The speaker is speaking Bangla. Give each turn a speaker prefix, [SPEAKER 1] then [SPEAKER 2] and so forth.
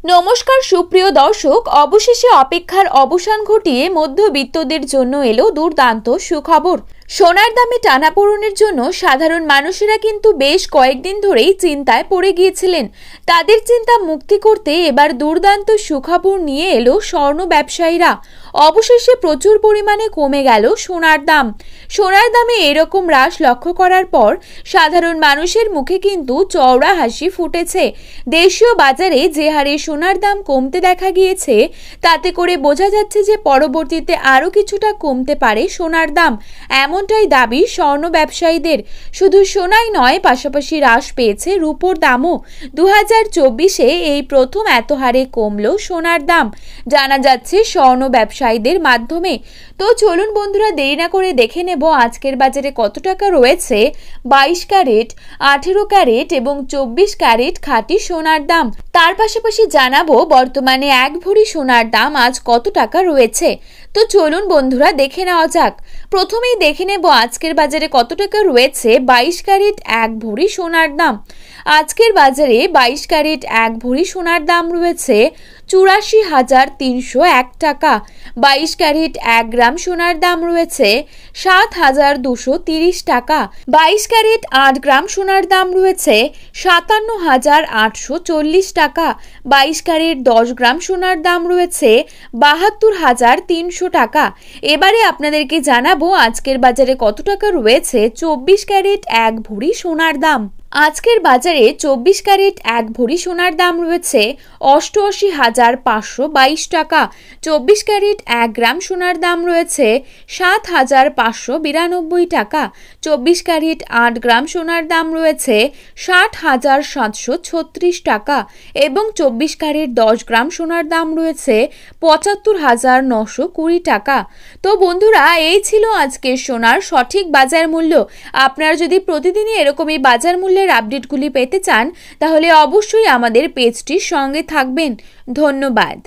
[SPEAKER 1] নমস্কার সুপ্রিয় দর্শক, অবশেষে অপেক্ষার অবসান ঘটিয়ে মধ্যবিত্তদের জন্য এলো দুর্দান্ত সুখবর। সোনার দামে টানাপোড়েনের জন্য সাধারণ মানুষেরা কিন্তু বেশ কয়েকদিন ধরেই চিন্তায় পড়ে গিয়েছিলেন। তাদের চিন্তা মুক্তি করতে এবার দুর্দান্ত সুখবর নিয়ে এলো স্বর্ণ ব্যবসায়ীরা। অবশেষে প্রচুর পরিমাণে কমে গেল সোনার দাম। সোনার দামে এরকম হ্রাস লক্ষ্য করার পর সাধারণ মানুষের মুখে কিন্তু চওড়া হাসি ফুটেছে। দেশীয় বাজারে যে হারে সোনার দাম কমতে দেখা গিয়েছে, তাতে করে বোঝা যাচ্ছে যে পরবর্তীতে আরও কিছুটা কমতে পারে সোনার দাম, এমনটাই দাবি স্বর্ণ ব্যবসায়ীদের। শুধু সোনাই নয়, পাশাপাশি হ্রাস পেয়েছে রূপোর দামও। 2024-এ এই প্রথম এত হারে কমলো সোনার দাম, জানা যাচ্ছে স্বর্ণ ব্যবসায়ীদের মাধ্যমে। তো চলুন বন্ধুরা, দেরি না করে দেখে নেব আজকের বাজারে কত টাকা রয়েছে 22 ক্যারেট, 18 ক্যারেট এবং 24 ক্যারেট খাঁটি সোনার দাম। তার পাশাপাশি জানাবো বর্তমানে এক ভরি সোনার দাম আজ কত টাকা রয়েছে। তো চলুন বন্ধুরা দেখে নেওয়া যাক। প্রথমেই দেখে নেব আজকের বাজারে কত টাকা রয়েছে 22 ক্যারেট এক ভরি সোনার দাম। আজকের বাজারে 22 ক্যারেট এক ভরি সোনার দাম রয়েছে 84,301 টাকা। 22 ক্যারেট 1 গ্রাম সোনার দাম রয়েছে 7,230 টাকা। 22 ক্যারেট 8 গ্রাম সোনার দাম রয়েছে 57,840 টাকা। 22 ক্যারেট 10 গ্রাম সোনার দাম রয়েছে 72,300 টাকা। এবারে আপনাদেরকে জানাবো আজকের বাজারে কত টাকা রয়েছে 24 ক্যারেট এক ভরি সোনার দাম। আজকের বাজারে 24 ক্যারেট এক ভরি সোনার দাম রয়েছে 88,522 টাকা। 24 ক্যারেট 1 গ্রাম সোনার দাম রয়েছে 7,592 টাকা। 24 ক্যারেট 8 গ্রাম সোনার দাম রয়েছে 60,736 টাকা এবং 24 ক্যারেট 10 গ্রাম সোনার দাম রয়েছে 75,920 টাকা। তো বন্ধুরা, এই ছিল আজকের সোনার সঠিক বাজার মূল্য। আপনারা যদি প্রতিদিনই এরকমই বাজার মূল্য আপডেটগুলি পেতে চান, তাহলে অবশ্যই আমাদের পেজটির সঙ্গে থাকবেন। ধন্যবাদ।